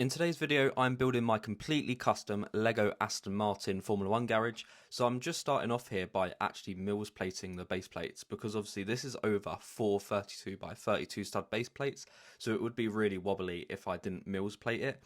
In today's video, I'm building my completely custom Lego Aston Martin Formula 1 garage. So I'm just starting off here by actually mills plating the base plates, because obviously this is over 4 32 by 32 stud base plates. So it would be really wobbly if I didn't mills plate it,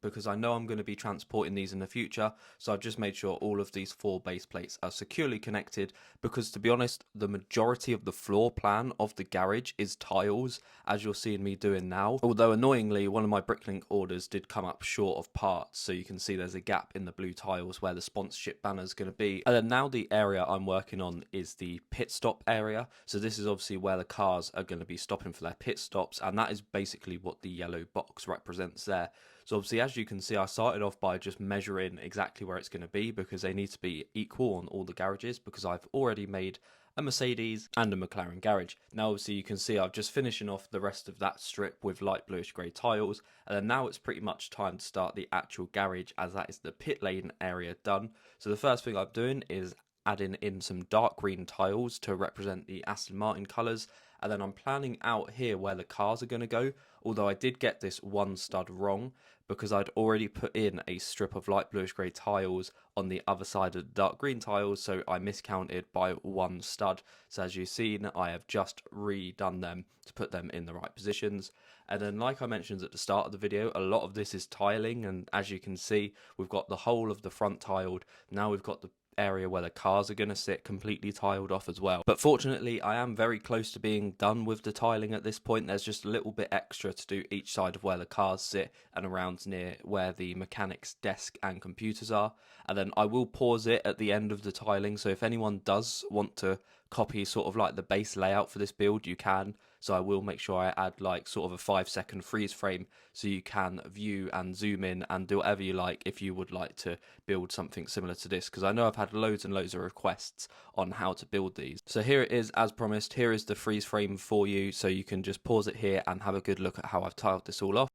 because I know I'm going to be transporting these in the future. So I've just made sure all of these 4 base plates are securely connected, because to be honest, the majority of the floor plan of the garage is tiles, as you're seeing me doing now. Although annoyingly, one of my Bricklink orders did come up short of parts, so you can see there's a gap in the blue tiles where the sponsorship banner is going to be. And then now the area I'm working on is the pit stop area. So this is obviously where the cars are going to be stopping for their pit stops, and that is basically what the yellow box represents there. So obviously, as you can see, I started off by just measuring exactly where it's going to be, because they need to be equal on all the garages, because I've already made a Mercedes and a McLaren garage. Now obviously you can see I'm just finishing off the rest of that strip with light bluish grey tiles, and then now it's pretty much time to start the actual garage, as that is the pit lane area done. So the first thing I'm doing is adding in some dark green tiles to represent the Aston Martin colours, and then I'm planning out here where the cars are going to go, although I did get this one stud wrong, because I'd already put in a strip of light bluish grey tiles on the other side of the dark green tiles, so I miscounted by one stud. So as you've seen, I have just redone them to put them in the right positions. And then, like I mentioned at the start of the video, a lot of this is tiling, and as you can see, we've got the whole of the front tiled. Now we've got the area where the cars are going to sit completely tiled off as well. But fortunately, I am very close to being done with the tiling at this point. There's just a little bit extra to do each side of where the cars sit and around near where the mechanic's desk and computers are. And then I will pause it at the end of the tiling, so if anyone does want to copy sort of like the base layout for this build, you can. So I will make sure I add like sort of a 5-second freeze frame, so you can view and zoom in and do whatever you like if you would like to build something similar to this, because I know I've had loads and loads of requests on how to build these. So here it is, as promised. Here is the freeze frame for you, so you can just pause it here and have a good look at how I've tiled this all off.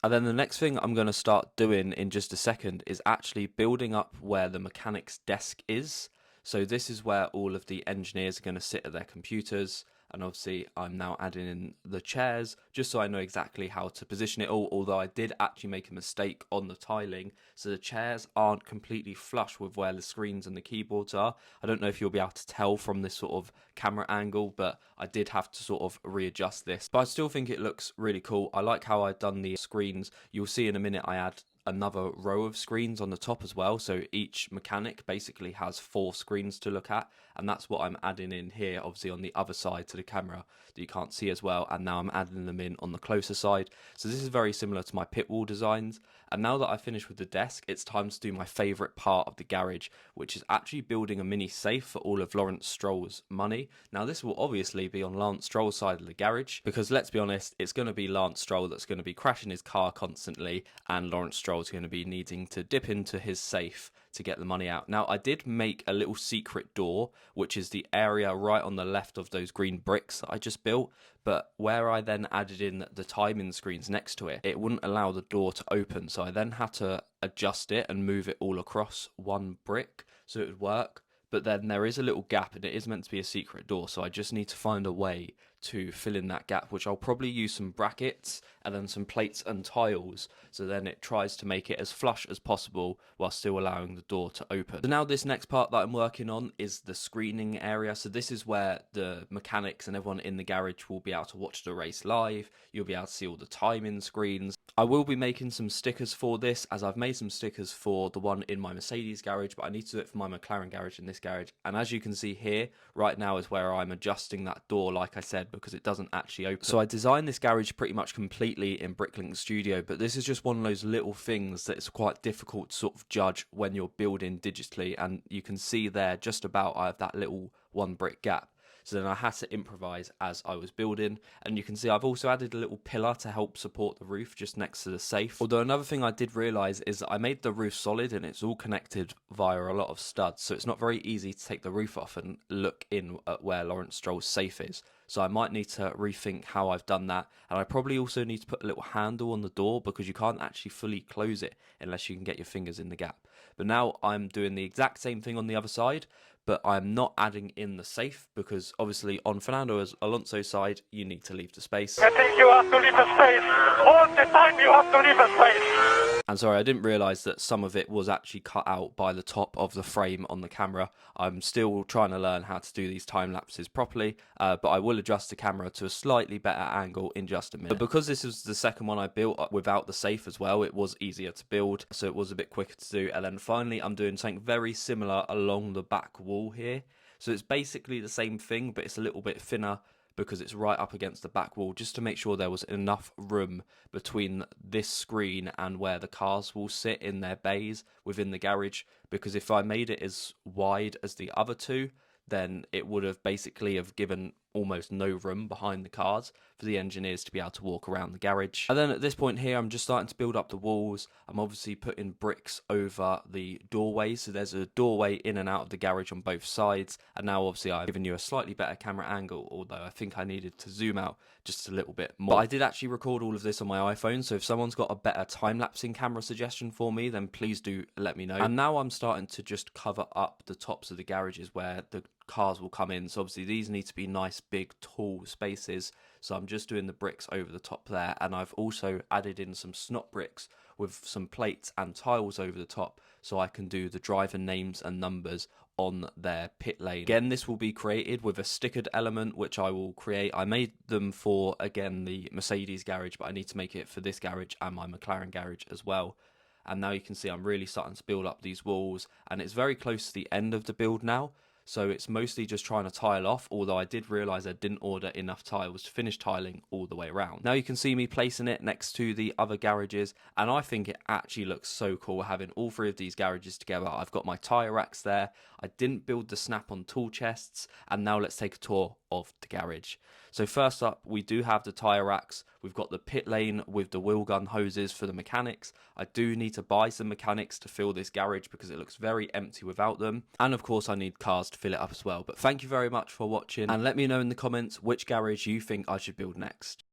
And then the next thing I'm going to start doing in just a second is actually building up where the mechanic's desk is. So this is where all of the engineers are going to sit at their computers, and obviously I'm now adding in the chairs just so I know exactly how to position it all, although I did actually make a mistake on the tiling, so the chairs aren't completely flush with where the screens and the keyboards are. I don't know if you'll be able to tell from this sort of camera angle, but I did have to sort of readjust this. But I still think it looks really cool. I like how I've done the screens. You'll see in a minute I add another row of screens on the top as well, so each mechanic basically has 4 screens to look at, and that's what I'm adding in here, obviously on the other side to the camera that you can't see as well, and now I'm adding them in on the closer side. So this is very similar to my pit wall designs. And now that I've finished with the desk, it's time to do my favourite part of the garage, which is actually building a mini safe for all of Lawrence Stroll's money. Now this will obviously be on Lance Stroll's side of the garage, because let's be honest, it's going to be Lance Stroll that's going to be crashing his car constantly, and Lawrence Stroll's going to be needing to dip into his safe to get the money out. Now I did make a little secret door, which is the area right on the left of those green bricks that I just built, but where I then added in the timing screens next to it, it wouldn't allow the door to open, so I then had to adjust it and move it all across one brick so it would work. But then there is a little gap, and it is meant to be a secret door, so I just need to find a way to fill in that gap, which I'll probably use some brackets and then some plates and tiles, so then it tries to make it as flush as possible while still allowing the door to open. So now this next part that I'm working on is the screening area. So this is where the mechanics and everyone in the garage will be able to watch the race live. You'll be able to see all the timing screens. I will be making some stickers for this, as I've made some stickers for the one in my Mercedes garage, but I need to do it for my McLaren garage in this garage. And as you can see here, right now is where I'm adjusting that door, like I said, because it doesn't actually open. So I designed this garage pretty much completely in Bricklink Studio, but this is just one of those little things that it's quite difficult to sort of judge when you're building digitally, and you can see there just about I have that little one brick gap. So then I had to improvise as I was building, and you can see I've also added a little pillar to help support the roof just next to the safe. Although another thing I did realise is that I made the roof solid and it's all connected via a lot of studs, so it's not very easy to take the roof off and look in at where Lawrence Stroll's safe is. So I might need to rethink how I've done that, and I probably also need to put a little handle on the door, because you can't actually fully close it unless you can get your fingers in the gap. But now I'm doing the exact same thing on the other side, but I'm not adding in the safe because obviously on Fernando Alonso's side, you need to leave the space. I think you have to leave the space. All the time you have to leave the space. And sorry, I didn't realise that some of it was actually cut out by the top of the frame on the camera. I'm still trying to learn how to do these time lapses properly, but I will adjust the camera to a slightly better angle in just a minute. But because this is the second one I built without the safe as well, it was easier to build, so it was a bit quicker to do. And then finally, I'm doing something very similar along the back wall here. So it's basically the same thing, but it's a little bit thinner because it's right up against the back wall, just to make sure there was enough room between this screen and where the cars will sit in their bays within the garage. Because if I made it as wide as the other two, then it would have basically have given almost no room behind the cars for the engineers to be able to walk around the garage. And then at this point here, I'm just starting to build up the walls. I'm obviously putting bricks over the doorway, so there's a doorway in and out of the garage on both sides. And now obviously I've given you a slightly better camera angle, although I think I needed to zoom out just a little bit more. But I did actually record all of this on my iPhone, so if someone's got a better time-lapsing camera suggestion for me, then please do let me know. And now I'm starting to just cover up the tops of the garages where the cars will come in. So obviously these need to be nice, big, tall spaces. So I'm just doing the bricks over the top there. And I've also added in some snot bricks with some plates and tiles over the top, so I can do the driver names and numbers on their pit lane. Again, this will be created with a stickered element, which I will create. I made them for, again, the Mercedes garage, but I need to make it for this garage and my McLaren garage as well. And now you can see I'm really starting to build up these walls, and it's very close to the end of the build now. So it's mostly just trying to tile off, although I did realise I didn't order enough tiles to finish tiling all the way around. Now you can see me placing it next to the other garages, and I think it actually looks so cool having all three of these garages together. I've got my tyre racks there, I didn't build the snap-on tool chests, and now let's take a tour of the garage. So first up, we do have the tyre racks. We've got the pit lane with the wheel gun hoses for the mechanics. I do need to buy some mechanics to fill this garage because it looks very empty without them. And of course, I need cars to fill it up as well. But thank you very much for watching, and let me know in the comments which garage you think I should build next.